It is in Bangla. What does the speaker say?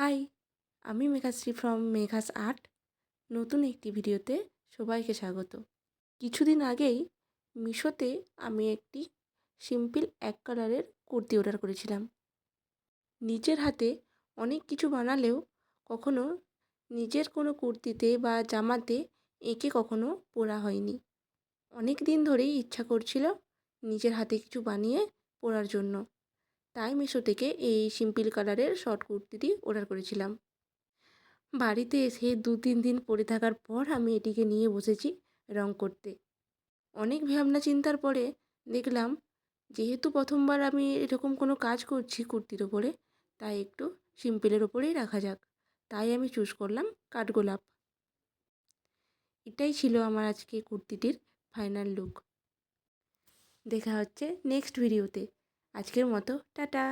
হাই, আমি মেঘাশ্রী ফ্রম মেঘাস আর্ট। নতুন একটি ভিডিওতে সবাইকে স্বাগত। কিছুদিন আগেই মিশোতে আমি একটি সিম্পল এক কালারের কুর্তি অর্ডার করেছিলাম। নিজের হাতে অনেক কিছু বানালেও কখনো নিজের কোনো কুর্তিতে বা জামাতে এঁকে কখনো পরা হয়নি। অনেক দিন ধরেই ইচ্ছা করছিল নিজের হাতে কিছু বানিয়ে পরার জন্য। তাই মিশো থেকে এই সিম্পল কালারের শর্ট কুর্তিটি অর্ডার করেছিলাম। বাড়িতে এসে 2-3 দিন পরে থাকার পর আমি এটিকে নিয়ে বসেছি রং করতে। অনেক ভাবনা চিন্তার পরে দেখলাম, যেহেতু প্রথমবার আমি এরকম কোনো কাজ করছি কুর্তির ওপরে, তাই একটু সিম্পলের ওপরেই রাখা যাক। তাই আমি চুজ করলাম কাঠগোলাপ। এটাই ছিল আমার আজকে কুর্তিটির ফাইনাল লুক। দেখা হচ্ছে নেক্সট ভিডিওতে। আজকের মতো টাটা।